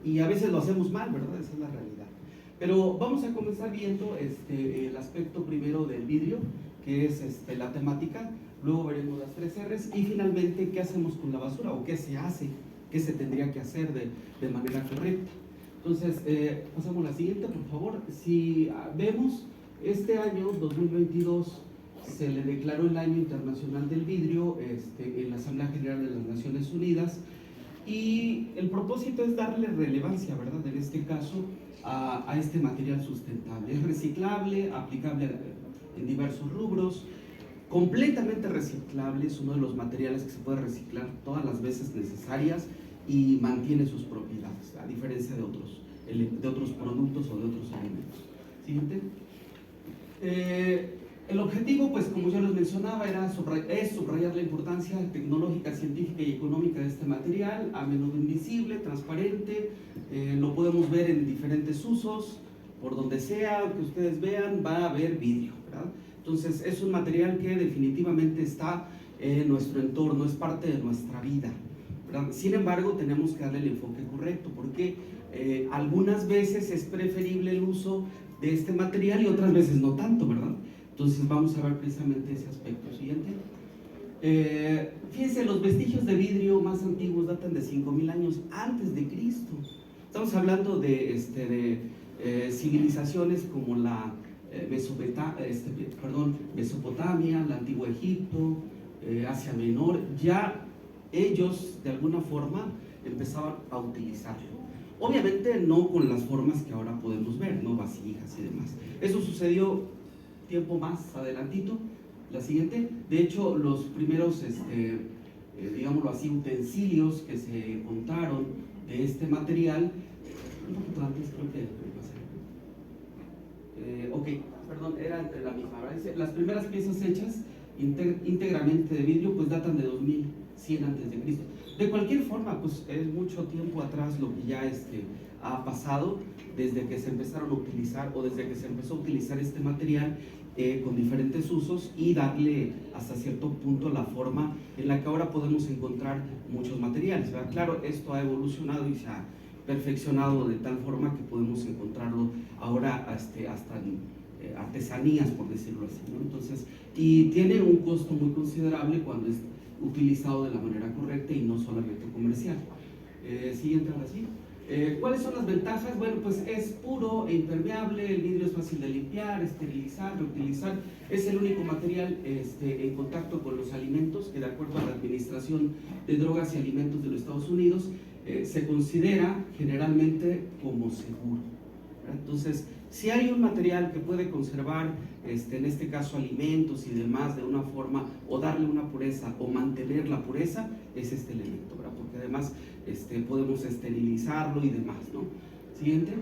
y a veces lo hacemos mal, ¿verdad? Esa es la realidad. Pero vamos a comenzar viendo el aspecto primero del vidrio, que es la temática, luego veremos las 3 R's y finalmente qué hacemos con la basura o qué se hace, qué se tendría que hacer de manera correcta. Entonces, pasamos a la siguiente, por favor. Si vemos, este año 2022 se le declaró el Año Internacional del Vidrio en la Asamblea General de las Naciones Unidas, y el propósito es darle relevancia, ¿verdad?, en este caso a este material sustentable. Es reciclable, aplicable en diversos rubros, completamente reciclable, es uno de los materiales que se puede reciclar todas las veces necesarias y mantiene sus propiedades, a diferencia de otros productos o de otros alimentos. Siguiente. El objetivo, pues como yo les mencionaba, es subrayar la importancia tecnológica, científica y económica de este material, a menudo invisible, transparente, lo podemos ver en diferentes usos, por donde sea que ustedes vean va a haber vidrio, ¿verdad? Entonces es un material que definitivamente está en nuestro entorno, es parte de nuestra vida, ¿verdad? Sin embargo, tenemos que darle el enfoque correcto, porque algunas veces es preferible el uso de este material y otras veces no tanto, ¿verdad? Entonces vamos a ver precisamente ese aspecto. Siguiente. Fíjense, los vestigios de vidrio más antiguos datan de 5000 años antes de Cristo. Estamos hablando de civilizaciones como la Mesopotamia, el Antiguo Egipto, Asia Menor. Ya ellos de alguna forma empezaban a utilizarlo. Obviamente no con las formas que ahora podemos ver, ¿no? Vasijas y demás. Eso sucedió tiempo más adelantito. La siguiente. De hecho, los primeros, digámoslo así, utensilios que se encontraron de este material, un poquito antes creo que, era la misma, ¿verdad? Las primeras piezas hechas íntegramente de vidrio pues datan de 2100 antes de Cristo. De cualquier forma, pues es mucho tiempo atrás lo que ya ha pasado desde que se empezaron a utilizar o desde que se empezó a utilizar este material con diferentes usos y darle hasta cierto punto la forma en la que ahora podemos encontrar muchos materiales, ¿verdad? Claro, esto ha evolucionado y se ha perfeccionado de tal forma que podemos encontrarlo ahora hasta en artesanías, por decirlo así, ¿no? Entonces, y tiene un costo muy considerable cuando es utilizado de la manera correcta y no solamente comercial. Siguiente, ahora sí. ¿Cuáles son las ventajas? Bueno, pues es puro e impermeable, el vidrio es fácil de limpiar, esterilizar, reutilizar, es el único material en contacto con los alimentos que, de acuerdo a la Administración de Drogas y Alimentos de los Estados Unidos, se considera generalmente como seguro, ¿verdad? Entonces, si hay un material que puede conservar, en este caso alimentos y demás de una forma, o darle una pureza o mantener la pureza, es este elemento, ¿verdad? Porque además podemos esterilizarlo y demás, ¿no? Siguiente.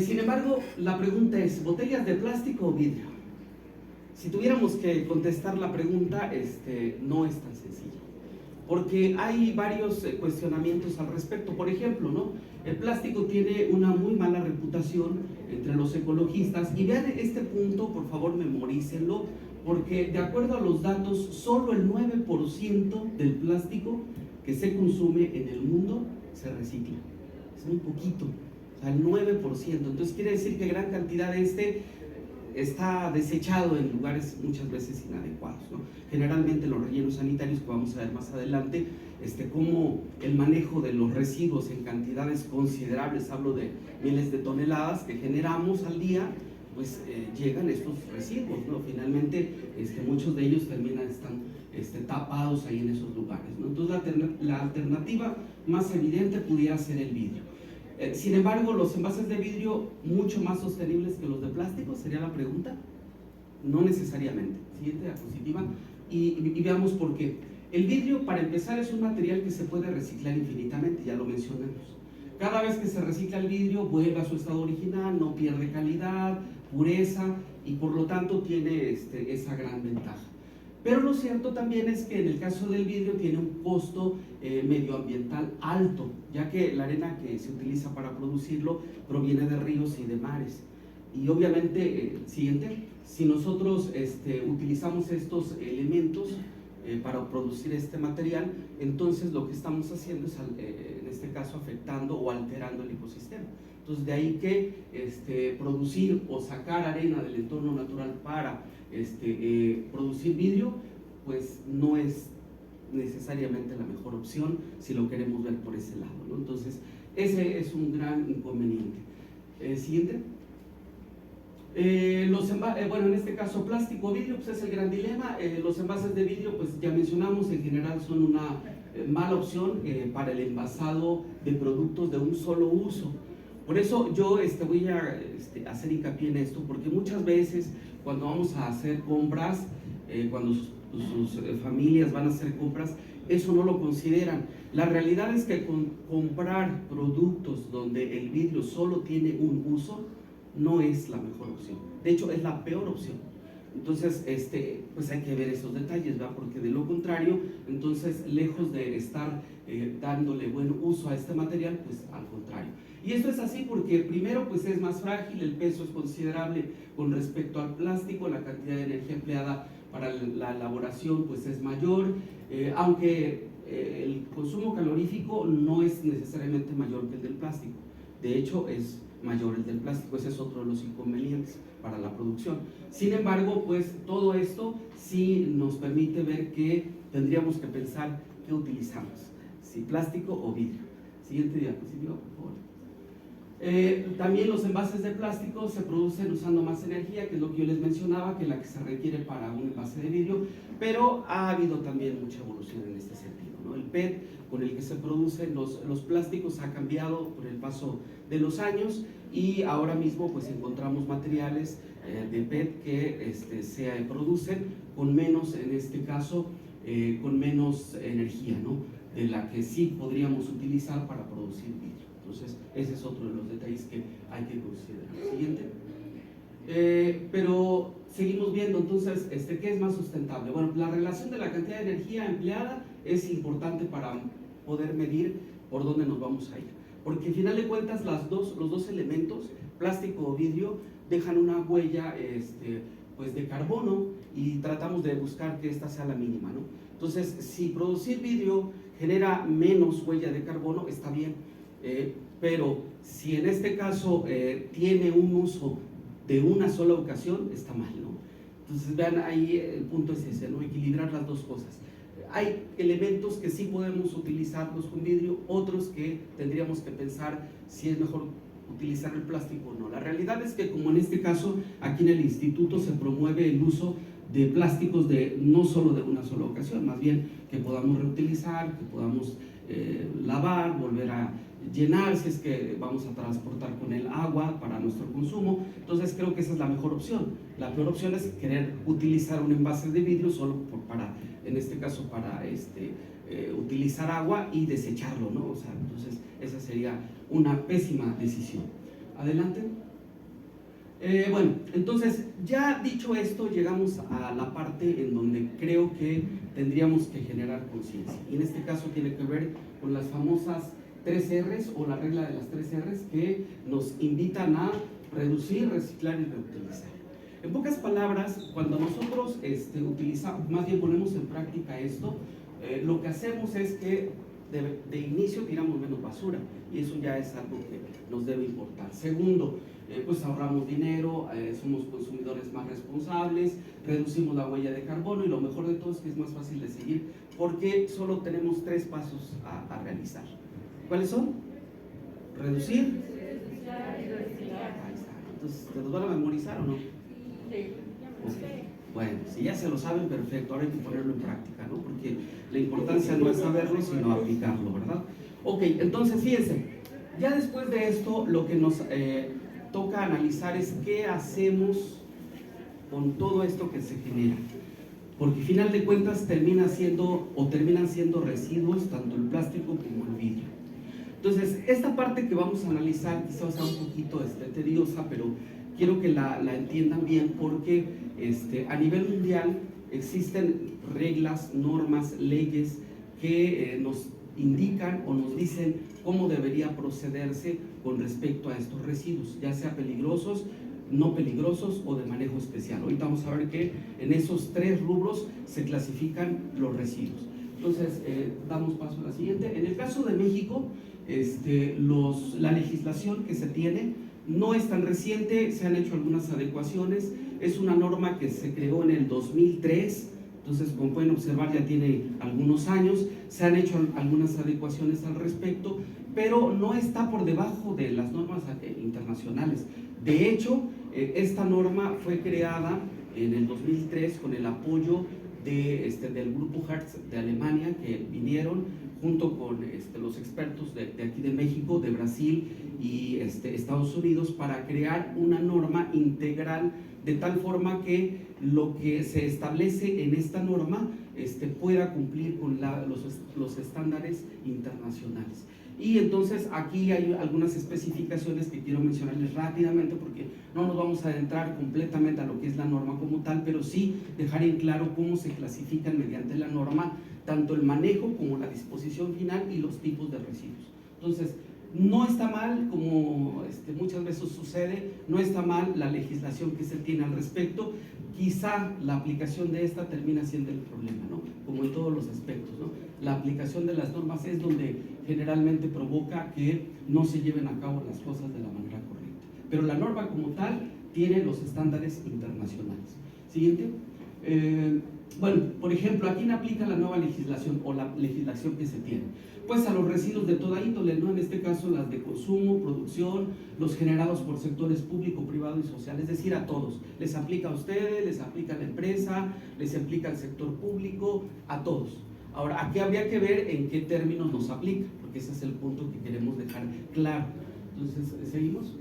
Sin embargo, la pregunta es, ¿botellas de plástico o vidrio? Si tuviéramos que contestar la pregunta, no es tan sencillo, porque hay varios cuestionamientos al respecto. Por ejemplo, ¿no? El plástico tiene una muy mala reputación entre los ecologistas, y vean este punto, por favor, memorícenlo, porque de acuerdo a los datos, solo el 9% del plástico que se consume en el mundo se recicla. Es muy poquito, o sea, el 9%. Entonces quiere decir que gran cantidad de está desechado en lugares muchas veces inadecuados, ¿no? Generalmente los rellenos sanitarios, que vamos a ver más adelante, como el manejo de los residuos en cantidades considerables, hablo de miles de toneladas que generamos al día, pues llegan estos residuos, ¿no? Finalmente muchos de ellos están tapados ahí en esos lugares, ¿no? Entonces la alternativa más evidente pudiera ser el vidrio. Sin embargo, los envases de vidrio mucho más sostenibles que los de plástico, sería la pregunta. No necesariamente. Siguiente diapositiva y veamos por qué. El vidrio, para empezar, es un material que se puede reciclar infinitamente, ya lo mencionamos. Cada vez que se recicla el vidrio vuelve a su estado original, no pierde calidad, pureza, y por lo tanto tiene esa gran ventaja. Pero lo cierto también es que en el caso del vidrio tiene un costo medioambiental alto, ya que la arena que se utiliza para producirlo proviene de ríos y de mares. Y obviamente, siguiente, si nosotros utilizamos estos elementos para producir este material, entonces lo que estamos haciendo es, en este caso afectando o alterando el ecosistema. Entonces de ahí que producir o sacar arena del entorno natural para producir vidrio, pues no es necesariamente la mejor opción si lo queremos ver por ese lado, ¿no? Entonces ese es un gran inconveniente. Siguiente. Bueno, en este caso plástico o vidrio, pues es el gran dilema. Los envases de vidrio, pues ya mencionamos, en general son una mala opción para el envasado de productos de un solo uso. Por eso yo voy a hacer hincapié en esto, porque muchas veces cuando vamos a hacer compras, cuando sus familias van a hacer compras, eso no lo consideran. La realidad es que comprar productos donde el vidrio solo tiene un uso no es la mejor opción. De hecho, es la peor opción. Entonces, pues hay que ver esos detalles, ¿verdad? Porque de lo contrario, entonces, lejos de estar dándole buen uso a este material, pues al contrario. Y esto es así porque primero, pues es más frágil, el peso es considerable con respecto al plástico, la cantidad de energía empleada para la elaboración, pues es mayor, aunque el consumo calorífico no es necesariamente mayor que el del plástico. De hecho, es mayor el del plástico, ese es otro de los inconvenientes para la producción. Sin embargo, pues todo esto sí nos permite ver que tendríamos que pensar qué utilizamos, si plástico o vidrio. Siguiente diapositiva, por favor. También los envases de plástico se producen usando más energía, que es lo que yo les mencionaba, que la que se requiere para un envase de vidrio, pero ha habido también mucha evolución en este sentido, ¿no? El PET con el que se producen los plásticos ha cambiado con el paso de los años y ahora mismo pues encontramos materiales de PET que se producen con menos, en este caso, con menos energía, ¿no? De la que sí podríamos utilizar para producir vidrio. Entonces, ese es otro de los detalles que hay que considerar. Siguiente. Pero seguimos viendo, entonces, ¿qué es más sustentable? Bueno, la relación de la cantidad de energía empleada es importante para poder medir por dónde nos vamos a ir. Porque al final de cuentas, los dos elementos, plástico o vidrio, dejan una huella pues de carbono y tratamos de buscar que esta sea la mínima, ¿no? Entonces, si producir vidrio genera menos huella de carbono, está bien. Pero si en este caso tiene un uso de una sola ocasión, está mal, ¿no? Entonces vean, ahí el punto es ese, ¿no? Equilibrar las dos cosas. Hay elementos que sí podemos utilizarlos con vidrio, otros que tendríamos que pensar si es mejor utilizar el plástico o no. La realidad es que, como en este caso, aquí en el instituto se promueve el uso de plásticos no solo de una sola ocasión, más bien que podamos reutilizar, que podamos lavar, volver a llenar si es que vamos a transportar con el agua para nuestro consumo. Entonces creo que esa es la mejor opción. La peor opción es querer utilizar un envase de vidrio solo en este caso para utilizar agua y desecharlo, ¿no? O sea, entonces esa sería una pésima decisión. Adelante. Bueno, entonces ya dicho esto, llegamos a la parte en donde creo que tendríamos que generar conciencia, y en este caso tiene que ver con las famosas 3 R's o la regla de las 3 R's que nos invitan a reducir, reciclar y reutilizar. En pocas palabras, cuando nosotros utilizamos, más bien ponemos en práctica esto, lo que hacemos es que de inicio tiramos menos basura, y eso ya es algo que nos debe importar. Segundo, pues ahorramos dinero, somos consumidores más responsables, reducimos la huella de carbono, y lo mejor de todo es que es más fácil de seguir porque solo tenemos 3 pasos a realizar. ¿Cuáles son? Reducir. Ahí está. Entonces, ¿te los van a memorizar o no? Sí. Okay. Bueno, si ya se lo saben, perfecto, ahora hay que ponerlo en práctica, ¿no? Porque la importancia no es saberlo, sino aplicarlo, ¿verdad? Ok, entonces fíjense, ya después de esto, lo que nos toca analizar es qué hacemos con todo esto que se genera, porque al final de cuentas terminan siendo residuos tanto el plástico como el vidrio. Entonces, esta parte que vamos a analizar quizás sea un poquito tediosa, pero quiero que la entiendan bien, porque a nivel mundial existen reglas, normas, leyes que nos indican o nos dicen cómo debería procederse con respecto a estos residuos, ya sea peligrosos, no peligrosos o de manejo especial. Ahorita vamos a ver que en esos 3 rubros se clasifican los residuos. Entonces, damos paso a la siguiente. En el caso de México, la legislación que se tiene no es tan reciente, se han hecho algunas adecuaciones. Es una norma que se creó en el 2003, entonces como pueden observar ya tiene algunos años, se han hecho algunas adecuaciones al respecto, pero no está por debajo de las normas internacionales. De hecho, esta norma fue creada en el 2003 con el apoyo del grupo Hertz de Alemania, que vinieron junto con los expertos de aquí de México, de Brasil y Estados Unidos, para crear una norma integral de tal forma que lo que se establece en esta norma pueda cumplir con los estándares internacionales. Y entonces aquí hay algunas especificaciones que quiero mencionarles rápidamente, porque no nos vamos a adentrar completamente a lo que es la norma como tal, pero sí dejar en claro cómo se clasifican mediante la norma tanto el manejo como la disposición final y los tipos de residuos. Entonces, no está mal, como muchas veces sucede, no está mal la legislación que se tiene al respecto. Quizá la aplicación de esta termina siendo el problema, ¿no? Como en todos los aspectos, ¿no? La aplicación de las normas es donde generalmente provoca que no se lleven a cabo las cosas de la manera correcta. Pero la norma como tal tiene los estándares internacionales. Siguiente. Bueno, por ejemplo, ¿a quién aplica la nueva legislación o la legislación que se tiene? Pues a los residuos de toda índole, ¿no? En este caso las de consumo, producción, los generados por sectores público, privado y social, es decir, a todos. Les aplica a ustedes, les aplica a la empresa, les aplica al sector público, a todos. Ahora, aquí habría que ver en qué términos nos aplica, porque ese es el punto que queremos dejar claro. Entonces, ¿seguimos?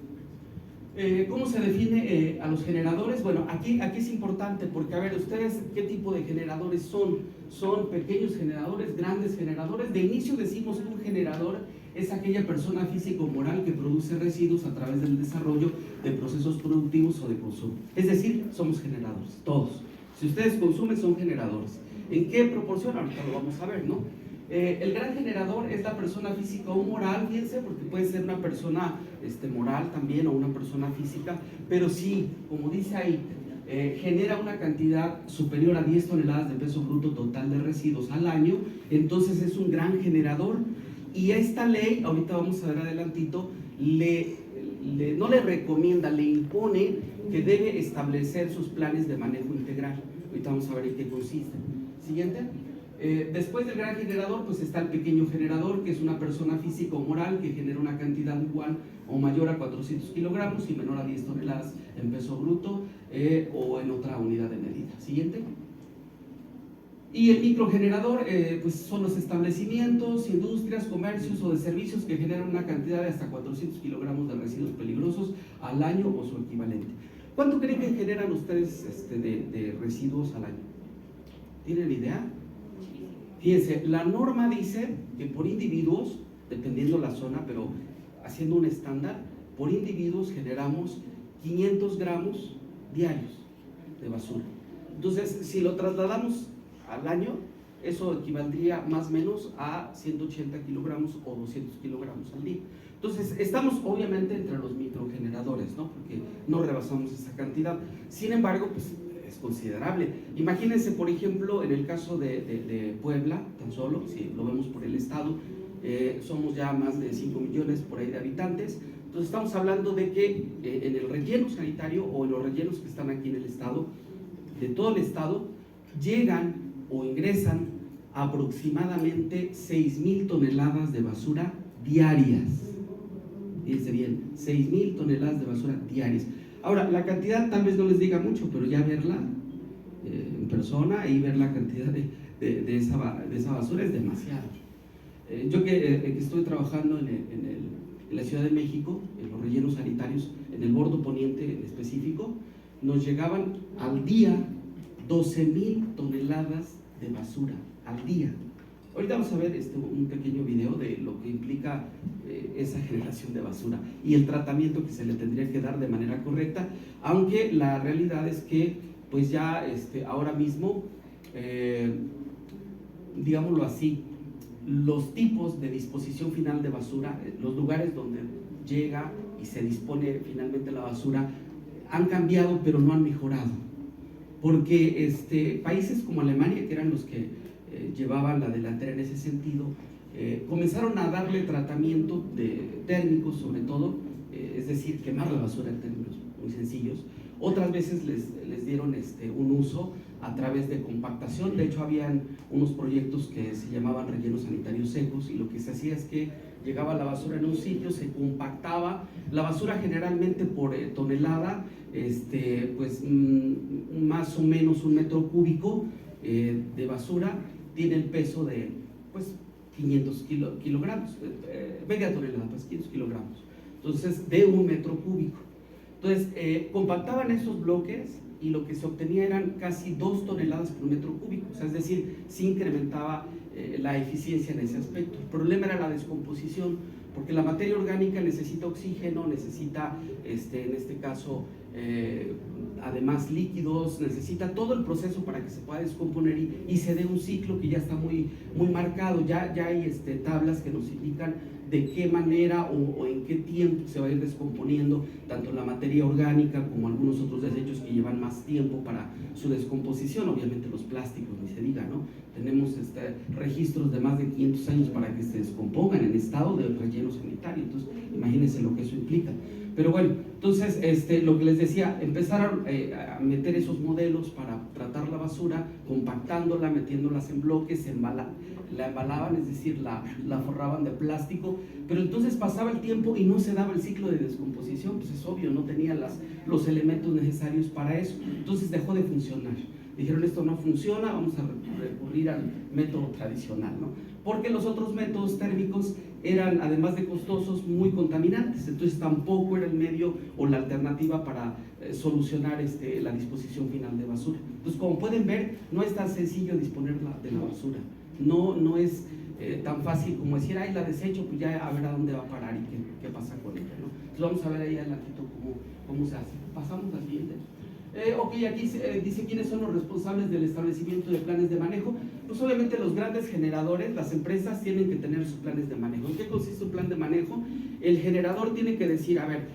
¿Cómo se define a los generadores? Bueno, aquí es importante porque, a ver, ustedes, ¿qué tipo de generadores son? ¿Son pequeños generadores, grandes generadores? De inicio decimos que un generador es aquella persona física o moral que produce residuos a través del desarrollo de procesos productivos o de consumo. Es decir, somos generadores, todos. Si ustedes consumen, son generadores. ¿En qué proporción? Ahorita lo vamos a ver, ¿no? El gran generador es la persona física o moral, fíjense, porque puede ser una persona moral también o una persona física, pero sí, como dice ahí, genera una cantidad superior a 10 toneladas de peso bruto total de residuos al año, entonces es un gran generador. Y esta ley, ahorita vamos a ver adelantito, no le recomienda, le impone que debe establecer sus planes de manejo integral. Ahorita vamos a ver en qué consiste. Siguiente. Después del gran generador, pues está el pequeño generador, que es una persona física o moral que genera una cantidad igual o mayor a 400 kilogramos y menor a 10 toneladas en peso bruto o en otra unidad de medida. Siguiente. Y el microgenerador, pues son los establecimientos, industrias, comercios o de servicios que generan una cantidad de hasta 400 kilogramos de residuos peligrosos al año o su equivalente. ¿Cuánto creen que generan ustedes de residuos al año? ¿Tienen idea? Fíjense, la norma dice que por individuos, dependiendo la zona, pero haciendo un estándar, por individuos generamos 500 gramos diarios de basura. Entonces, si lo trasladamos al año, eso equivaldría más o menos a 180 kilogramos o 200 kilogramos al día. Entonces, estamos obviamente entre los microgeneradores, ¿no? Porque no rebasamos esa cantidad. Sin embargo, pues es considerable. Imagínense, por ejemplo, en el caso de Puebla, tan solo, si lo vemos por el estado, somos ya más de 5 millones por ahí de habitantes. Entonces estamos hablando de que en el relleno sanitario o en los rellenos que están aquí en el estado, de todo el estado, llegan o ingresan aproximadamente 6,000 toneladas de basura diarias. Fíjense bien, 6,000 toneladas de basura diarias. Ahora, la cantidad tal vez no les diga mucho, pero ya verla en persona y ver la cantidad de esa basura es demasiado. Yo que estoy trabajando en la Ciudad de México, en los rellenos sanitarios, en el bordo poniente en específico, nos llegaban al día 12,000 toneladas de basura, al día. Ahorita vamos a ver un pequeño video de lo que implica esa generación de basura y el tratamiento que se le tendría que dar de manera correcta, aunque la realidad es que pues ya ahora mismo, digámoslo así, los tipos de disposición final de basura, los lugares donde llega y se dispone finalmente la basura, han cambiado pero no han mejorado, porque países como Alemania, que eran los que llevaban la delantera en ese sentido, comenzaron a darle tratamiento de térmicos sobre todo, es decir, quemar la basura en términos muy sencillos. Otras veces les dieron un uso a través de compactación. De hecho, habían unos proyectos que se llamaban rellenos sanitarios secos, y lo que se hacía es que llegaba la basura en un sitio, se compactaba la basura generalmente por tonelada, pues más o menos 1 metro cúbico de basura tiene el peso de pues 500 kilogramos, media tonelada, pues 500 kilogramos, entonces de 1 metro cúbico. Entonces compactaban esos bloques y lo que se obtenía eran casi 2 toneladas por metro cúbico, o sea, es decir, se incrementaba la eficiencia en ese aspecto. El problema era la descomposición, porque la materia orgánica necesita oxígeno, necesita, en este caso, además líquidos, necesita todo el proceso para que se pueda descomponer y se dé un ciclo que ya está muy marcado. Ya hay tablas que nos indican de qué manera o en qué tiempo se va a ir descomponiendo tanto la materia orgánica como algunos otros desechos que llevan más tiempo para su descomposición. Obviamente los plásticos, ni se diga, ¿no? Tenemos registros de más de 500 años para que se descompongan en estado de relleno sanitario. Entonces, imagínense lo que eso implica. Pero bueno, entonces, lo que les decía, empezaron a meter esos modelos para tratar la basura, compactándola, metiéndolas en bloques, la embalaban, es decir, la forraban de plástico, pero entonces pasaba el tiempo y no se daba el ciclo de descomposición, pues es obvio, no tenía los elementos necesarios para eso, entonces dejó de funcionar. Dijeron, esto no funciona, vamos a recurrir al método tradicional, ¿no? Porque los otros métodos térmicos eran, además de costosos, muy contaminantes, entonces tampoco era el medio o la alternativa para solucionar la disposición final de basura. Entonces, como pueden ver, no es tan sencillo disponer de la basura, no es tan fácil como decir, ay, la desecho, pues ya a ver a dónde va a parar y qué pasa con ella, ¿no? Entonces vamos a ver ahí adelantito cómo se hace. Pasamos al siguiente. Ok, aquí dice quiénes son los responsables del establecimiento de planes de manejo. Pues obviamente los grandes generadores, las empresas tienen que tener sus planes de manejo. ¿En qué consiste un plan de manejo? El generador tiene que decir, a ver,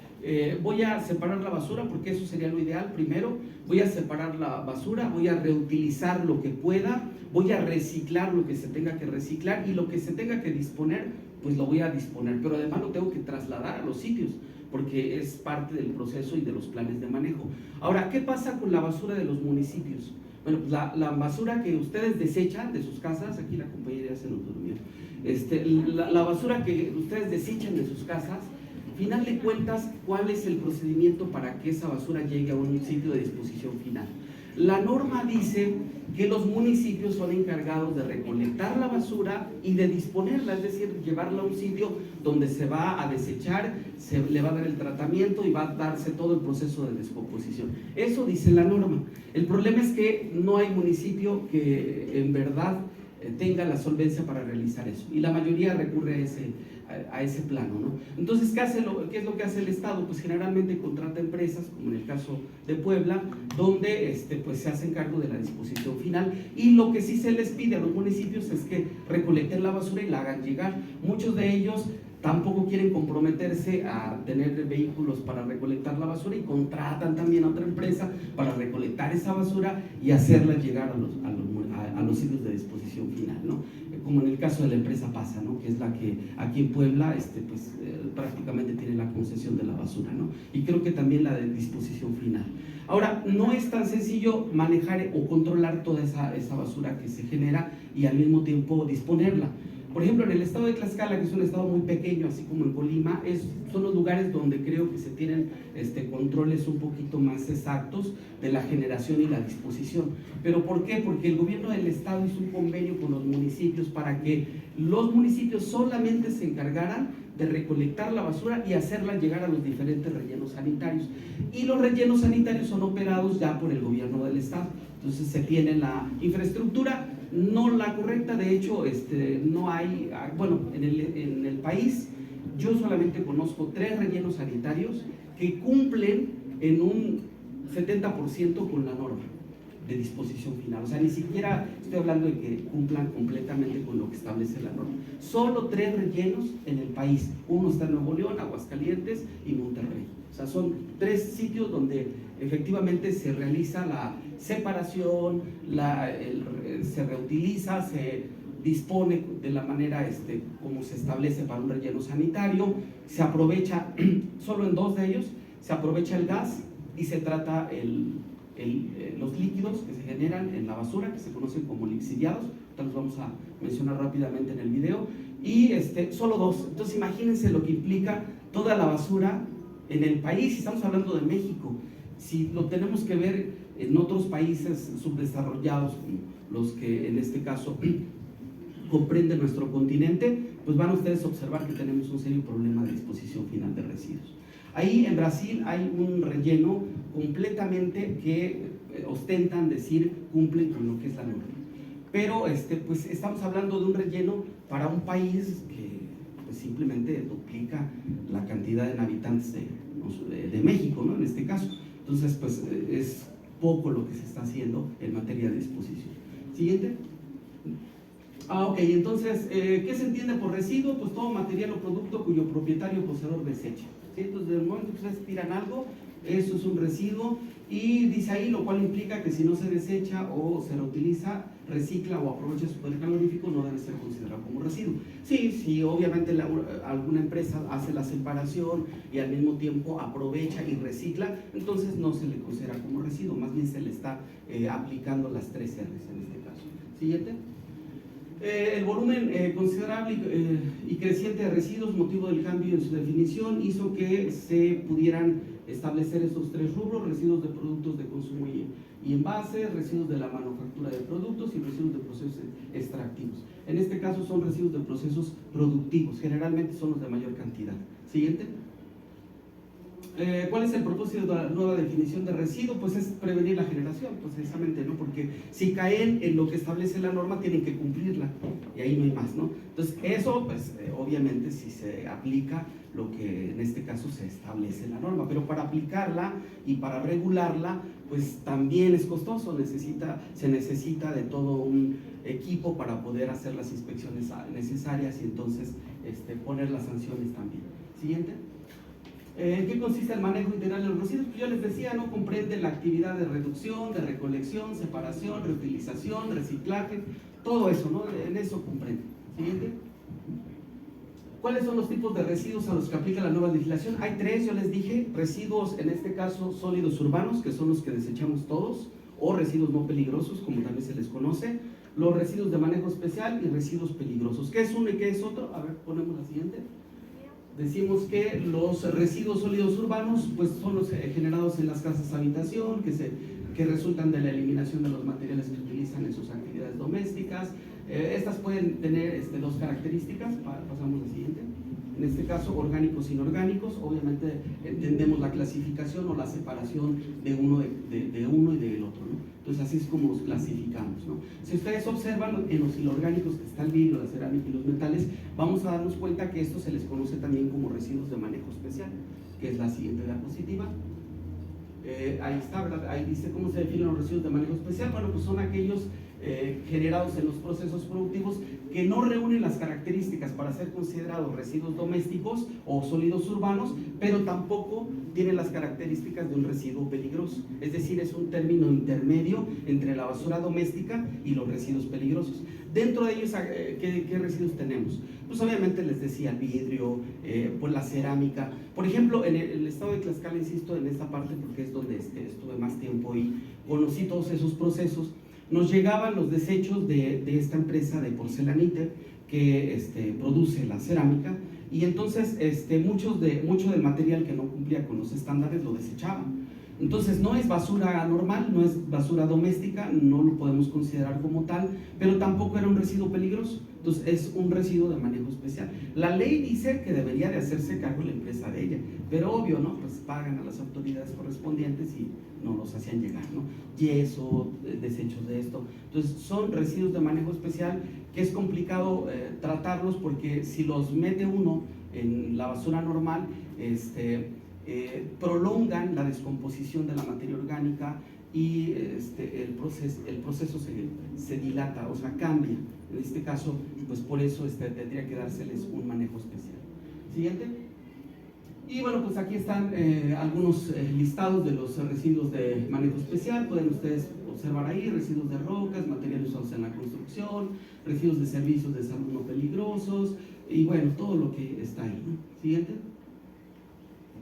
voy a separar la basura porque eso sería lo ideal. Primero, voy a separar la basura, voy a reutilizar lo que pueda, voy a reciclar lo que se tenga que reciclar y lo que se tenga que disponer, pues lo voy a disponer. Pero además lo tengo que trasladar a los sitios, porque es parte del proceso y de los planes de manejo. Ahora, ¿qué pasa con la basura de los municipios? Bueno, pues la basura que ustedes desechan de sus casas, aquí la compañera se nos durmió, la basura que ustedes desechan de sus casas, al final de cuentas, ¿cuál es el procedimiento para que esa basura llegue a un sitio de disposición final? La norma dice que los municipios son encargados de recolectar la basura y de disponerla, es decir, llevarla a un sitio donde se va a desechar, se le va a dar el tratamiento y va a darse todo el proceso de descomposición. Eso dice la norma. El problema es que no hay municipio que en verdad tenga la solvencia para realizar eso, y la mayoría recurre a ese plano, ¿no? Entonces, ¿qué es lo que hace el Estado? Pues generalmente contrata empresas, como en el caso de Puebla, donde pues se hacen cargo de la disposición final, y lo que sí se les pide a los municipios es que recolecten la basura y la hagan llegar. Muchos de ellos tampoco quieren comprometerse a tener vehículos para recolectar la basura y contratan también a otra empresa para recolectar esa basura y hacerla llegar a los sitios de disposición final, ¿no? Como en el caso de la empresa PASA, ¿no? Que es la que aquí en Puebla prácticamente tiene la concesión de la basura, ¿no? Y creo que también la de disposición final. Ahora, no es tan sencillo manejar o controlar toda esa basura que se genera y al mismo tiempo disponerla. Por ejemplo, en el estado de Tlaxcala, que es un estado muy pequeño, así como en Colima, son los lugares donde creo que se tienen controles un poquito más exactos de la generación y la disposición. ¿Pero por qué? Porque el gobierno del estado hizo un convenio con los municipios para que los municipios solamente se encargaran de recolectar la basura y hacerla llegar a los diferentes rellenos sanitarios. Y los rellenos sanitarios son operados ya por el gobierno del estado. Entonces se tiene la infraestructura, no la correcta. De hecho, no hay, bueno, en el país yo solamente conozco 3 rellenos sanitarios que cumplen en un 70% con la norma de disposición final. O sea, ni siquiera estoy hablando de que cumplan completamente con lo que establece la norma. Solo 3 rellenos en el país. Uno está en Nuevo León, Aguascalientes y Monterrey. O sea, son 3 sitios donde efectivamente se realiza la separación, se reutiliza, dispone de la manera como se establece para un relleno sanitario, se aprovecha, solo en 2 de ellos, se aprovecha el gas y se trata los líquidos que se generan en la basura, que se conocen como lixiviados, los vamos a mencionar rápidamente en el video, y solo 2. Entonces imagínense lo que implica toda la basura en el país, y estamos hablando de México. Si lo tenemos que ver en otros países subdesarrollados, los que en este caso comprenden nuestro continente, pues van ustedes a observar que tenemos un serio problema de disposición final de residuos. Ahí en Brasil hay un relleno completamente que ostentan decir cumplen con lo que es la norma. Pero pues estamos hablando de un relleno para un país que pues, simplemente duplica la cantidad de habitantes de México, ¿no? En este caso. Entonces, pues es poco lo que se está haciendo en materia de disposición. Siguiente. Ok, entonces, ¿qué se entiende por residuo? Pues todo material o producto cuyo propietario o poseedor desecha. ¿Sí? Entonces, desde el momento que ustedes tiran algo, eso es un residuo, y dice ahí, lo cual implica que si no se desecha o se reutiliza, recicla o aprovecha su poder calorífico, no debe ser considerado como residuo. Sí, obviamente alguna empresa hace la separación y al mismo tiempo aprovecha y recicla, entonces no se le considera como residuo, más bien se le está aplicando las 3 R's en este caso. Siguiente. El volumen considerable y creciente de residuos, motivo del cambio en su definición, hizo que se pudieran establecer estos 3 rubros: residuos de productos de consumo y envase, residuos de la manufactura de productos y residuos de procesos extractivos. En este caso son residuos de procesos productivos, generalmente son los de mayor cantidad. Siguiente. ¿Cuál es el propósito de la nueva definición de residuo? Pues es prevenir la generación, precisamente, ¿no? Porque si caen en lo que establece la norma, tienen que cumplirla, y ahí no hay más, ¿no? Entonces, eso, pues, obviamente, si se aplica lo que en este caso se establece en la norma, pero para aplicarla y para regularla, pues también es costoso, se necesita de todo un equipo para poder hacer las inspecciones necesarias y entonces poner las sanciones también. Siguiente. ¿En qué consiste el manejo integral de los residuos? Pues yo les decía, no comprende la actividad de reducción, de recolección, separación, reutilización, reciclaje, todo eso, ¿no? En eso comprende. Siguiente. ¿Cuáles son los tipos de residuos a los que aplica la nueva legislación? Hay 3, yo les dije: residuos, en este caso sólidos urbanos, que son los que desechamos todos, o residuos no peligrosos, como también se les conoce, los residuos de manejo especial y residuos peligrosos. ¿Qué es uno y qué es otro? A ver, ponemos la siguiente. Decimos que los residuos sólidos urbanos pues son los generados en las casas habitación, que resultan de la eliminación de los materiales que utilizan en sus actividades domésticas. Estas pueden tener 2 características. Pasamos a la siguiente. En este caso, orgánicos e inorgánicos. Obviamente entendemos la clasificación o la separación de uno y del otro, ¿no? Entonces así es como los clasificamos, ¿no? Si ustedes observan en los inorgánicos, que está el vidrio, la cerámica y los metales, vamos a darnos cuenta que esto se les conoce también como residuos de manejo especial, que es la siguiente diapositiva. Ahí está, ¿verdad? Ahí dice cómo se definen los residuos de manejo especial. Bueno, pues son aquellos generados en los procesos productivos que no reúnen las características para ser considerados residuos domésticos o sólidos urbanos, pero tampoco tienen las características de un residuo peligroso. Es decir, es un término intermedio entre la basura doméstica y los residuos peligrosos. Dentro de ellos, ¿qué residuos tenemos? Pues obviamente les decía el vidrio, pues la cerámica. Por ejemplo, en el estado de Tlaxcala, insisto en esta parte porque es donde estuve más tiempo y conocí todos esos procesos. Nos llegaban los desechos de esta empresa de Porcelaniter que produce la cerámica, y entonces mucho del material que no cumplía con los estándares lo desechaban. Entonces no es basura normal, no es basura doméstica, no lo podemos considerar como tal, pero tampoco era un residuo peligroso. Entonces es un residuo de manejo especial. La ley dice que debería de hacerse cargo la empresa de ella, pero obvio, ¿no? Pues pagan a las autoridades correspondientes y no los hacían llegar, ¿no? Yeso, desechos de esto. Entonces son residuos de manejo especial que es complicado tratarlos, porque si los mete uno en la basura normal, prolongan la descomposición de la materia orgánica y el proceso se dilata, o sea, cambia. En este caso, pues por eso tendría que dárseles un manejo especial. Siguiente. Y bueno, pues aquí están algunos listados de los residuos de manejo especial. Pueden ustedes observar ahí: residuos de rocas, materiales usados en la construcción, residuos de servicios de salud no peligrosos, y bueno, todo lo que está ahí, ¿no? Siguiente.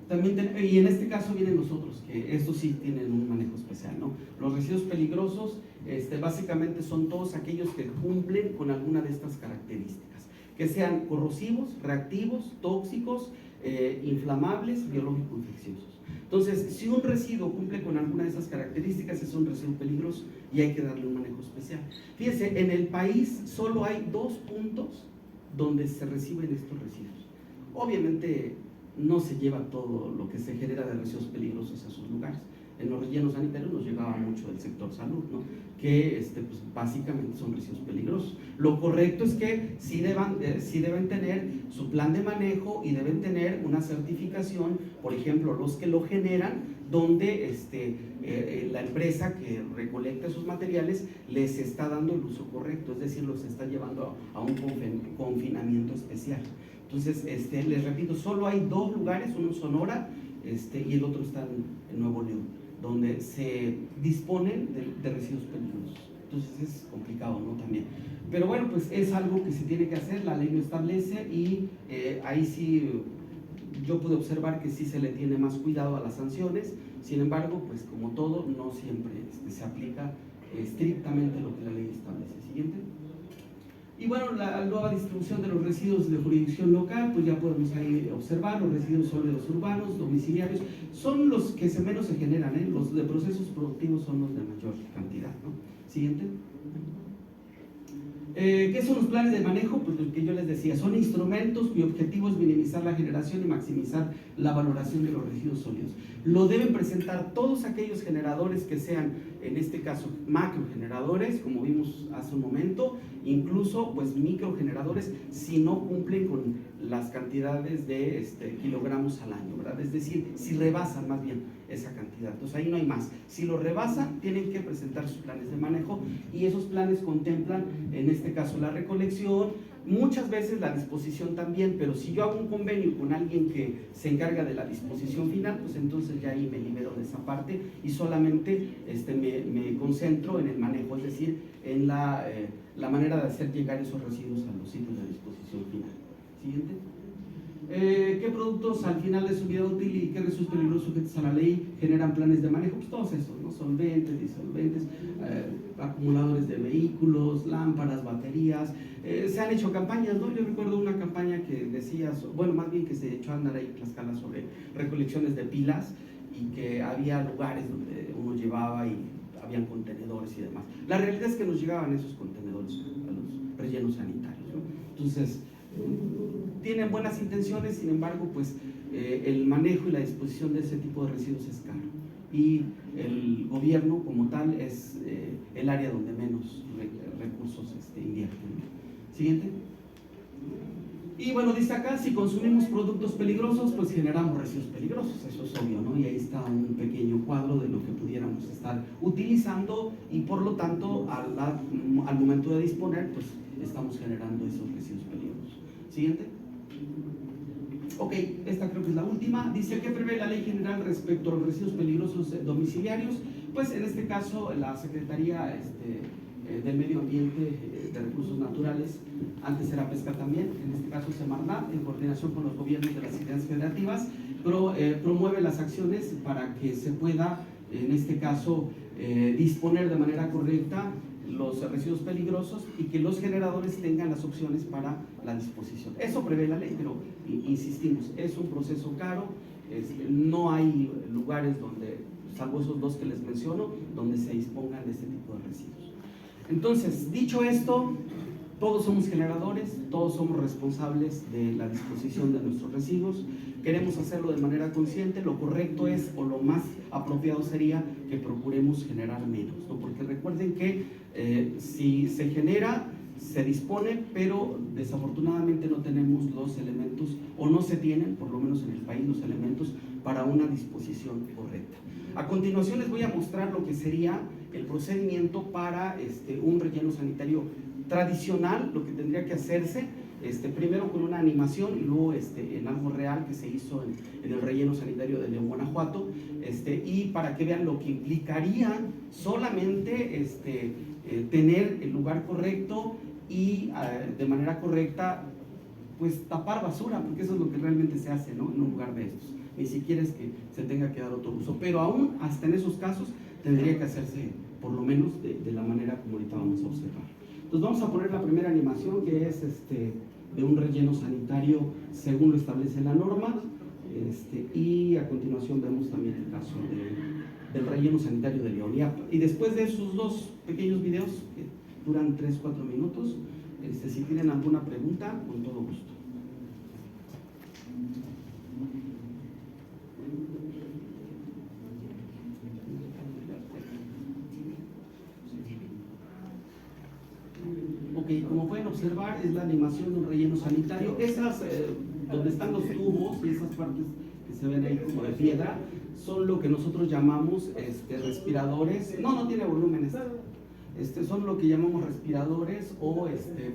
También y en este caso vienen los otros, que estos sí tienen un manejo especial, ¿no? Los residuos peligrosos, básicamente son todos aquellos que cumplen con alguna de estas características, que sean corrosivos, reactivos, tóxicos, inflamables, biológico-infecciosos. Entonces, si un residuo cumple con alguna de esas características, es un residuo peligroso y hay que darle un manejo especial. Fíjense, en el país solo hay 2 puntos donde se reciben estos residuos. Obviamente no se lleva todo lo que se genera de residuos peligrosos a sus lugares. En los rellenos sanitarios nos llegaba mucho del sector salud, ¿no? Que pues, básicamente son residuos peligrosos. Lo correcto es que sí deben tener su plan de manejo y deben tener una certificación, por ejemplo, los que lo generan, donde la empresa que recolecta esos materiales les está dando el uso correcto, es decir, los está llevando a un confinamiento especial. Entonces, les repito, solo hay 2 lugares, uno en Sonora y el otro está en Nuevo León, donde se disponen de residuos peligrosos. Entonces es complicado, ¿no? También. Pero bueno, pues es algo que se tiene que hacer, la ley lo establece, y ahí sí yo pude observar que sí se le tiene más cuidado a las sanciones. Sin embargo, pues como todo, no siempre se aplica estrictamente lo que la ley establece. Siguiente. Y bueno, la nueva distribución de los residuos de jurisdicción local, pues ya podemos ahí observar: los residuos sólidos urbanos, domiciliarios, son los que menos se generan, los de procesos productivos son los de mayor cantidad, ¿no? Siguiente. ¿Qué son los planes de manejo? Pues lo que yo les decía, son instrumentos cuyo objetivo es minimizar la generación y maximizar la valoración de los residuos sólidos. Lo deben presentar todos aquellos generadores que sean, en este caso, macrogeneradores, como vimos hace un momento, incluso pues microgeneradores, si no cumplen con las cantidades de kilogramos al año, ¿verdad? Es decir, si rebasan más bien esa cantidad. Entonces ahí no hay más. Si lo rebasan, tienen que presentar sus planes de manejo, y esos planes contemplan, en este caso, la recolección, muchas veces la disposición también, pero si yo hago un convenio con alguien que se encarga de la disposición final, pues entonces ya ahí me libero de esa parte y solamente me concentro en el manejo, es decir, en la manera de hacer llegar esos residuos a los sitios de disposición final. Siguiente. ¿Qué productos al final de su vida útil y qué residuos peligrosos sujetos a la ley generan planes de manejo? Pues todos esos, ¿no? Solventes, disolventes, acumuladores de vehículos, lámparas, baterías. Se han hecho campañas, ¿no? Yo recuerdo una campaña que decía, bueno, más bien que se echó a andar ahí en Tlaxcala sobre recolecciones de pilas, y que había lugares donde uno llevaba y habían contenedores y demás. La realidad es que nos llegaban esos contenedores a los rellenos sanitarios, ¿no? Entonces, tienen buenas intenciones, sin embargo, pues el manejo y la disposición de ese tipo de residuos es caro, y el gobierno como tal es el área donde menos recursos invierte. Siguiente. Y bueno, dice acá, si consumimos productos peligrosos, pues generamos residuos peligrosos, eso es obvio, ¿no? Y ahí está un pequeño cuadro de lo que pudiéramos estar utilizando, y por lo tanto, al momento de disponer, pues estamos generando esos residuos peligrosos. Siguiente. Ok, esta creo que es la última. Dice: ¿qué prevé la ley general respecto a los residuos peligrosos domiciliarios? Pues en este caso, la Secretaría del Medio Ambiente, de Recursos Naturales, antes era Pesca también, en este caso Semarnat, en coordinación con los gobiernos de las entidades federativas, promueve las acciones para que se pueda, en este caso, disponer de manera correcta los residuos peligrosos, y que los generadores tengan las opciones para la disposición. Eso prevé la ley, pero insistimos, es un proceso caro, no hay lugares donde, salvo esos 2 que les menciono, donde se dispongan de este tipo de residuos. Entonces, dicho esto, todos somos generadores, todos somos responsables de la disposición de nuestros residuos. Queremos hacerlo de manera consciente. Lo correcto es, o lo más apropiado sería, que procuremos generar menos, ¿no? Porque recuerden que si se genera, se dispone, pero desafortunadamente no tenemos los elementos, o no se tienen, por lo menos en el país, los elementos para una disposición correcta. A continuación les voy a mostrar lo que sería el procedimiento para un relleno sanitario tradicional, lo que tendría que hacerse. primero con una animación y luego en algo real que se hizo en el relleno sanitario de León, Guanajuato, y para que vean lo que implicaría solamente tener el lugar correcto y de manera correcta pues tapar basura, porque eso es lo que realmente se hace, ¿no? En un lugar de estos. Ni siquiera es que se tenga que dar otro uso, pero aún hasta en esos casos tendría que hacerse por lo menos de la manera como ahorita vamos a observar. Entonces vamos a poner la primera animación, que es de un relleno sanitario según lo establece la norma, y a continuación vemos también el caso del relleno sanitario de León. Y después de esos dos pequeños videos que duran 3-4 minutos, si tienen alguna pregunta, con todo gusto. Ok, como pueden observar, es la animación de un relleno sanitario. Esas, donde están los tubos y esas partes que se ven ahí como de piedra, son lo que nosotros llamamos respiradores. No tiene volumen son lo que llamamos respiradores o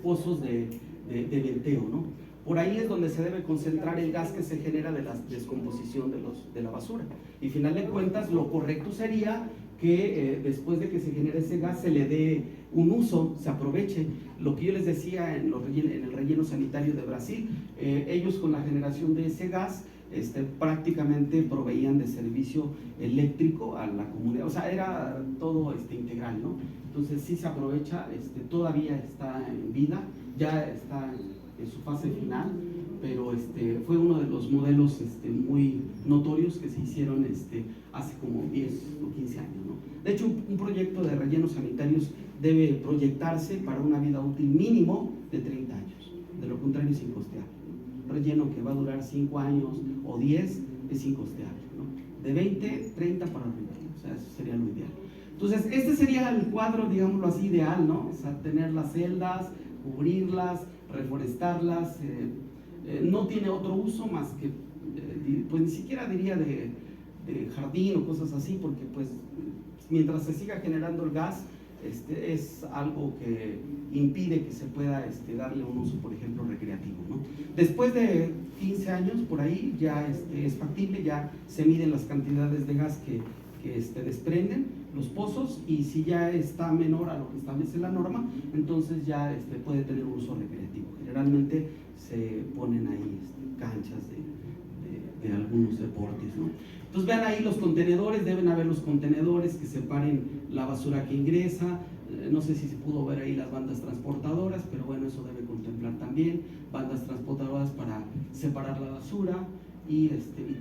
pozos de venteo, ¿no? Por ahí es donde se debe concentrar el gas que se genera de la descomposición de la basura. Y final de cuentas, lo correcto sería que después de que se genere ese gas se le dé un uso, se aproveche. Lo que yo les decía en el relleno sanitario de Brasil, ellos con la generación de ese gas prácticamente proveían de servicio eléctrico a la comunidad, o sea, era todo integral, ¿no? Entonces sí se aprovecha, todavía está en vida, ya está en su fase final, pero fue uno de los modelos muy notorios que se hicieron hace como 10 o 15 años, ¿no? De hecho, un proyecto de rellenos sanitarios debe proyectarse para una vida útil mínimo de 30 años, de lo contrario es incosteable. Relleno que va a durar 5 años o 10 es incosteable, ¿no? De 20, 30 para arriba, o sea, eso sería lo ideal. Entonces, este sería el cuadro, digámoslo así, ideal, ¿no? O sea, tener las celdas, cubrirlas, reforestarlas, no tiene otro uso más que, pues ni siquiera diría de jardín o cosas así, porque pues mientras se siga generando el gas, es algo que impide que se pueda darle un uso, por ejemplo, recreativo, ¿no? Después de 15 años, por ahí, ya es factible, ya se miden las cantidades de gas que desprenden los pozos, y si ya está menor a lo que establece la norma, entonces ya puede tener un uso recreativo. Generalmente se ponen ahí canchas de algunos deportes, ¿no? Entonces vean ahí los contenedores, deben haber los contenedores que separen la basura que ingresa. No sé si se pudo ver ahí las bandas transportadoras, pero bueno, eso debe contemplar también bandas transportadoras para separar la basura y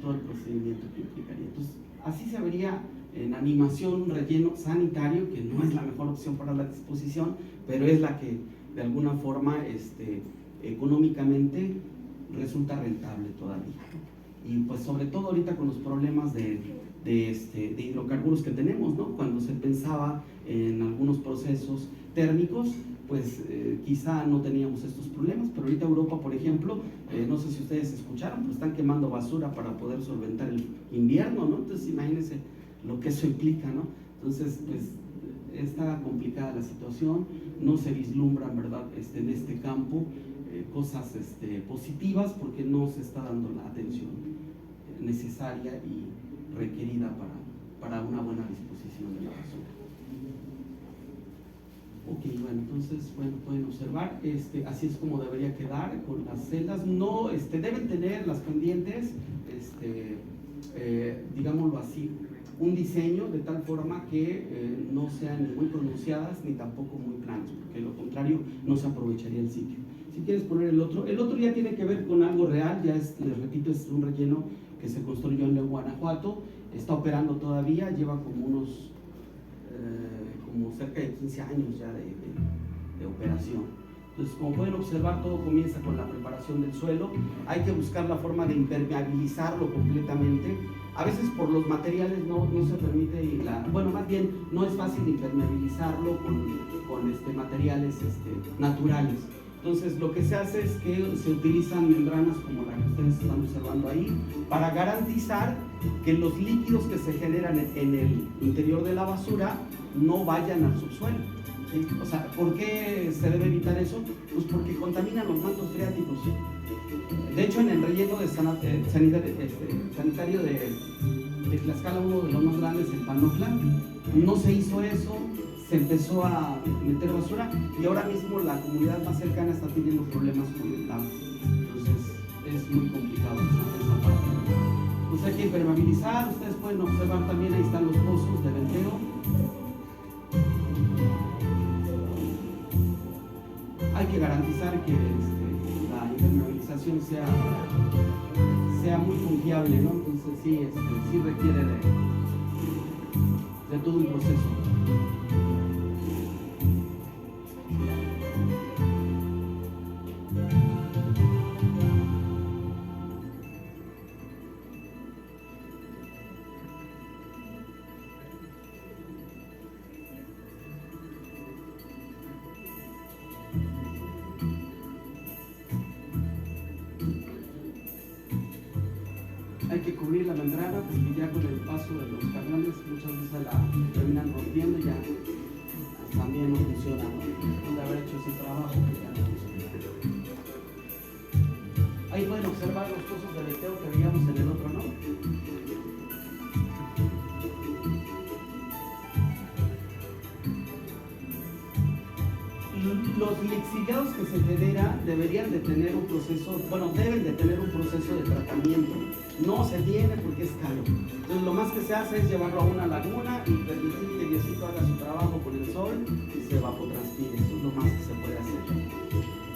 todo el procedimiento que implicaría. Entonces así se vería en animación un relleno sanitario, que no es la mejor opción para la disposición, pero es la que de alguna forma económicamente resulta rentable todavía. Y pues sobre todo ahorita con los problemas de hidrocarburos que tenemos, ¿no? Cuando se pensaba en algunos procesos térmicos, pues quizá no teníamos estos problemas, pero ahorita Europa, por ejemplo, no sé si ustedes escucharon, pero están quemando basura para poder solventar el invierno, ¿no? Entonces imagínense lo que eso implica, ¿no? Entonces, pues está complicada la situación, no se vislumbran, ¿verdad?, en este campo cosas positivas, porque no se está dando la atención necesaria y requerida para una buena disposición de la basura. Ok, bueno, entonces, bueno, pueden observar, así es como debería quedar con las celdas. No, deben tener las pendientes, digámoslo así, un diseño de tal forma que no sean ni muy pronunciadas ni tampoco muy planas, porque de lo contrario no se aprovecharía el sitio. Si quieres poner el otro ya tiene que ver con algo real, ya les repito, es un relleno que se construyó en León, Guanajuato, está operando todavía, lleva como unos, como cerca de 15 años ya de operación. Entonces, como pueden observar, todo comienza con la preparación del suelo. Hay que buscar la forma de impermeabilizarlo completamente. A veces por los materiales no se permite, bueno, más bien no es fácil impermeabilizarlo con materiales naturales. Entonces, lo que se hace es que se utilizan membranas como la que ustedes están observando ahí, para garantizar que los líquidos que se generan en el interior de la basura no vayan al subsuelo. ¿sí? O sea, ¿por qué se debe evitar eso? Pues porque contaminan los mantos freáticos. De hecho, en el relleno de sanitario de Tlaxcala, uno de los más grandes, el Panopla, no se hizo eso, se empezó a meter basura y ahora mismo la comunidad más cercana está teniendo problemas con el agua. Entonces es muy complicado esa parte. Pues hay que impermeabilizar, ustedes pueden observar también, ahí están los pozos de venteo. Hay que garantizar que la impermeabilización sea muy confiable, ¿no? Entonces sí requiere de todo un proceso. Hay que cubrir la membrana porque ya con el paso de los camiones muchas veces la terminan rompiendo y ya también no funciona, ¿no? De haber hecho ese trabajo que ya no funciona. Ahí pueden observar los pozos de veteo que veíamos en el otro, ¿no? Los lixiviados que se generan deberían de tener un proceso, bueno, deben de tener un proceso de tratamiento. No se tiene porque es caro. Entonces lo más que se hace es llevarlo a una laguna y permitir que Diosito haga su trabajo con el sol y se evapotranspire. Eso es lo más que se puede hacer.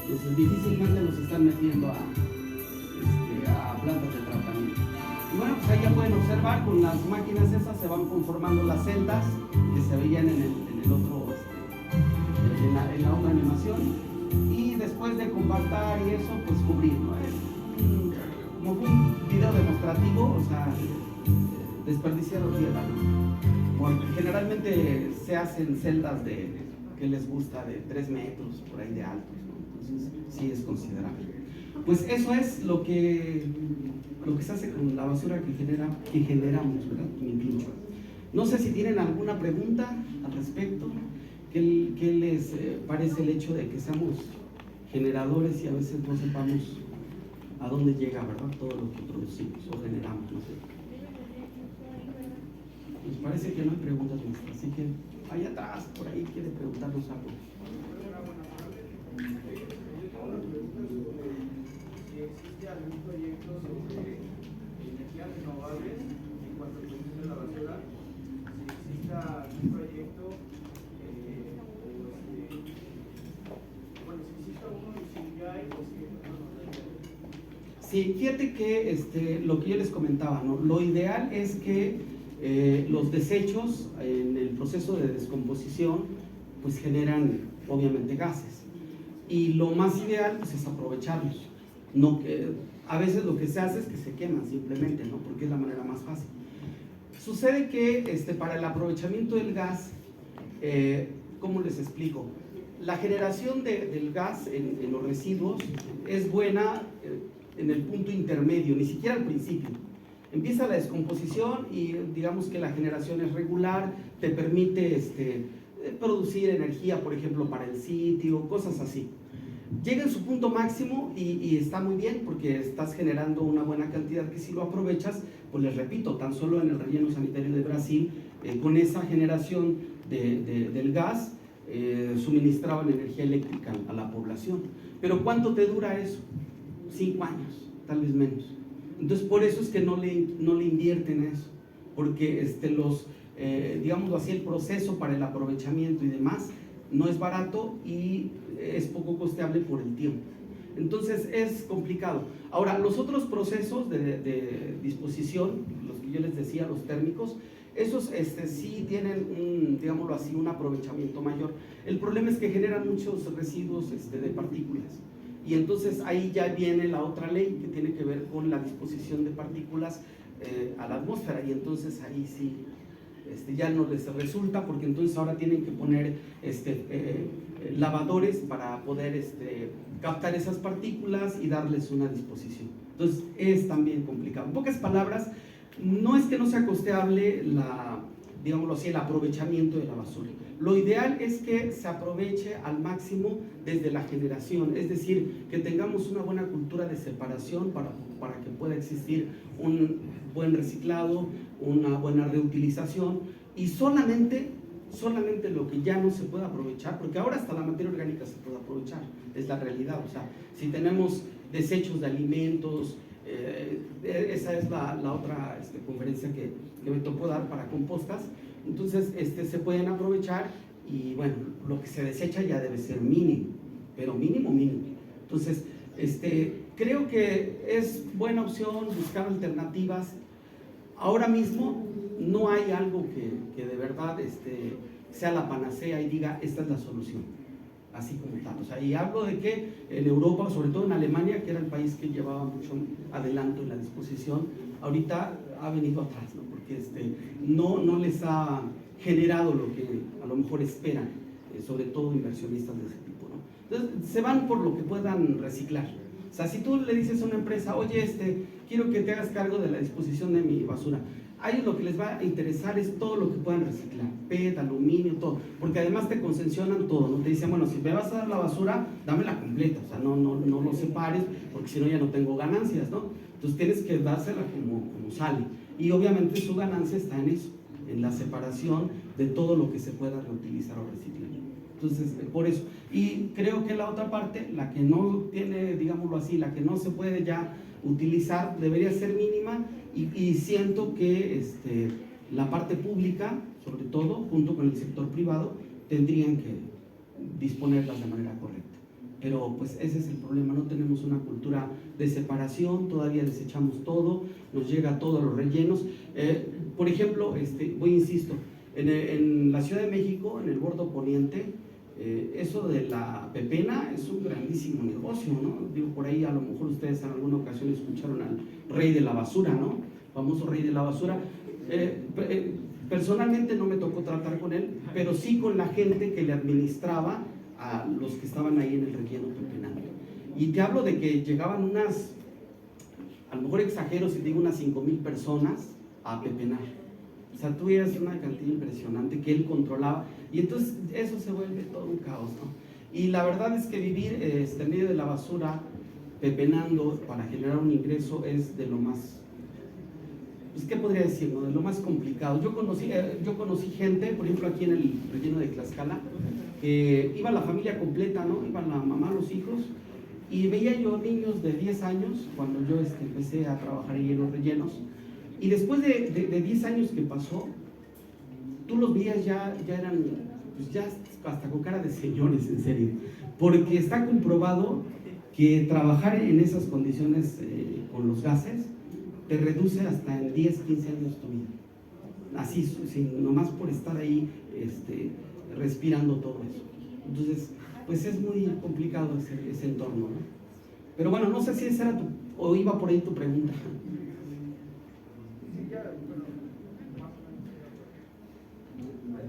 Entonces difícilmente los están metiendo a plantas de tratamiento. Y bueno, pues ahí ya pueden observar, con las máquinas esas se van conformando las celdas que se veían en el otro, en la otra animación, y después de compactar y eso, pues cubrir, ¿no? Como un video demostrativo, o sea, desperdiciar tierra, ¿no? Porque generalmente se hacen celdas que les gusta de 3 metros por ahí de altos, ¿no? Entonces sí es considerable. Pues eso es lo que se hace con la basura que generamos, ¿verdad? No sé si tienen alguna pregunta al respecto. ¿Qué les parece el hecho de que seamos generadores y a veces no sepamos a dónde llega, ¿verdad? Todo lo que producimos o generamos, no sé. Pues parece que no hay preguntas nuestras, así que allá atrás, por ahí quiere preguntarnos algo. Si existe algún proyecto sobre energías renovables en cuanto al proceso de la basura, si existe algún proyecto, bueno, si existe uno y si ya hay, pues que Sí, fíjate que lo que yo les comentaba, ¿no? Lo ideal es que los desechos en el proceso de descomposición pues generan obviamente gases, y lo más ideal pues es aprovecharlos. No que, a veces lo que se hace es que se queman simplemente, ¿no? Porque es la manera más fácil. Sucede que para el aprovechamiento del gas, ¿cómo les explico? La generación del gas en los residuos es buena en el punto intermedio, ni siquiera al principio. Empieza la descomposición y digamos que la generación es regular, te permite producir energía, por ejemplo, para el sitio, cosas así. Llega en su punto máximo y está muy bien porque estás generando una buena cantidad que si lo aprovechas, pues les repito, tan solo en el relleno sanitario de Brasil, con esa generación del gas, suministraban energía eléctrica a la población. Pero ¿cuánto te dura eso? 5 años, tal vez menos. Entonces por eso es que no le invierten a eso, porque digámoslo así, el proceso para el aprovechamiento y demás no es barato y es poco costeable por el tiempo. Entonces es complicado. Ahora, los otros procesos de disposición, los que yo les decía, los térmicos, esos sí tienen digámoslo así, un aprovechamiento mayor. El problema es que generan muchos residuos de partículas. Y entonces ahí ya viene la otra ley que tiene que ver con la disposición de partículas a la atmósfera, y entonces ahí sí ya no les resulta, porque entonces ahora tienen que poner lavadores para poder captar esas partículas y darles una disposición. Entonces es también complicado. En pocas palabras, no es que no sea costeable digámoslo así, el aprovechamiento de la basura. Lo ideal es que se aproveche al máximo desde la generación, es decir, que tengamos una buena cultura de separación para que pueda existir un buen reciclado, una buena reutilización, y solamente lo que ya no se puede aprovechar, porque ahora hasta la materia orgánica se puede aprovechar, es la realidad. O sea, si tenemos desechos de alimentos, esa es la otra conferencia que me tocó dar para compostas. Entonces se pueden aprovechar, y bueno, lo que se desecha ya debe ser mínimo, pero mínimo. Entonces creo que es buena opción buscar alternativas. Ahora mismo no hay algo que de verdad sea la panacea y diga esta es la solución, así como tal. O sea, y hablo de que en Europa, sobre todo en Alemania, que era el país que llevaba mucho adelanto en la disposición, ahorita ha venido atrás, ¿no? Porque no les ha generado lo que a lo mejor esperan, sobre todo inversionistas de ese tipo, ¿no? Entonces se van por lo que puedan reciclar. O sea, si tú le dices a una empresa, oye, quiero que te hagas cargo de la disposición de mi basura, a ellos lo que les va a interesar es todo lo que puedan reciclar, PET, aluminio, todo, porque además te concesionan todo, ¿no? Te dicen, bueno, si me vas a dar la basura, dámela completa, o sea, no lo separes, porque si no ya no tengo ganancias, ¿no? Entonces tienes que dársela como sale, y obviamente su ganancia está en eso, en la separación de todo lo que se pueda reutilizar o reciclar. Entonces, por eso. Y creo que la otra parte, la que no tiene, digámoslo así, la que no se puede ya utilizar, debería ser mínima, y siento que la parte pública, sobre todo, junto con el sector privado, tendrían que disponerlas de manera correcta. Pero pues ese es el problema, no tenemos una cultura de separación, todavía desechamos todo, nos llega todo a los rellenos. Por ejemplo, insisto, en la Ciudad de México, en el Bordo Poniente, eso de la pepena es un grandísimo negocio, ¿no? Digo, por ahí a lo mejor ustedes en alguna ocasión escucharon al rey de la basura, ¿no? Famoso rey de la basura. Personalmente no me tocó tratar con él, pero sí con la gente que le administraba a los que estaban ahí en el relleno pepenando. Y te hablo de que llegaban unas, a lo mejor exagero si te digo, unas 5,000 personas a pepenar. O sea, tú veías una cantidad impresionante que él controlaba, y entonces eso se vuelve todo un caos, ¿no? Y la verdad es que vivir en medio de la basura, pepenando para generar un ingreso, es de lo más, pues, ¿qué podría decir, no? De lo más complicado. Yo conocí gente, por ejemplo, aquí en el relleno de Tlaxcala, que iba la familia completa, ¿no? Iban la mamá, los hijos, y veía yo niños de 10 años, cuando yo empecé a trabajar ahí en los rellenos, y después de 10 años que pasó, tú los veías ya eran, pues ya hasta con cara de señores, en serio, porque está comprobado que trabajar en esas condiciones con los gases te reduce hasta en 10, 15 años tu vida, así, nomás por estar ahí respirando todo eso. Entonces, pues es muy complicado ese entorno, ¿no? Pero bueno, no sé si esa era o iba por ahí tu pregunta.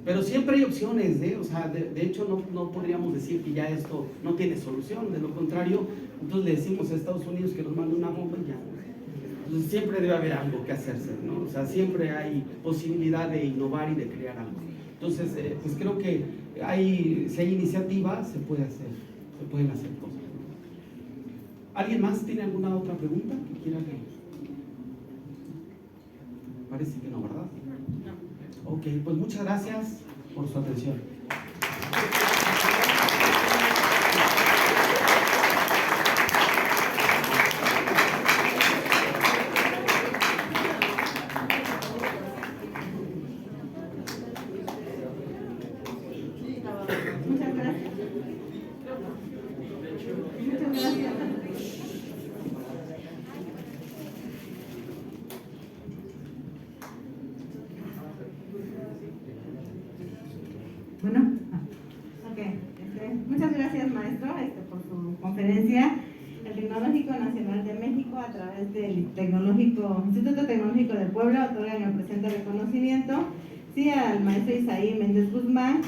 Pero siempre hay opciones, o sea, de hecho no podríamos decir que ya esto no tiene solución, de lo contrario, entonces le decimos a Estados Unidos que nos mande una bomba y ya. Entonces siempre debe haber algo que hacerse, ¿no? O sea, siempre hay posibilidad de innovar y de crear algo. Entonces, pues creo que si hay iniciativa, se pueden hacer cosas, ¿no? ¿Alguien más tiene alguna otra pregunta que quiera que? Parece que no, ¿verdad? No. Ok, pues muchas gracias por su atención. Bueno, ok. Muchas gracias, maestro, por su conferencia. El Tecnológico Nacional de México, a través del Instituto Tecnológico de Puebla, otorgan el presente reconocimiento, sí, al maestro Isaí Méndez Guzmán,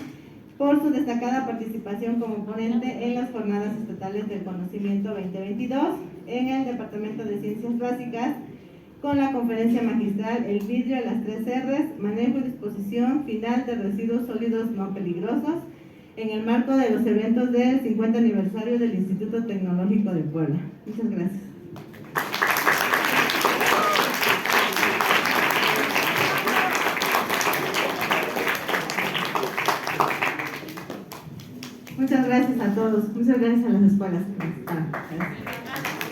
por su destacada participación como ponente en las Jornadas Estatales del Conocimiento 2022 en el Departamento de Ciencias Básicas, con la conferencia magistral El vidrio a las 3 R's, manejo y disposición final de residuos sólidos no peligrosos, en el marco de los eventos del 50 aniversario del Instituto Tecnológico de Puebla. Muchas gracias. Muchas gracias a todos, muchas gracias a las escuelas que nos están. Gracias.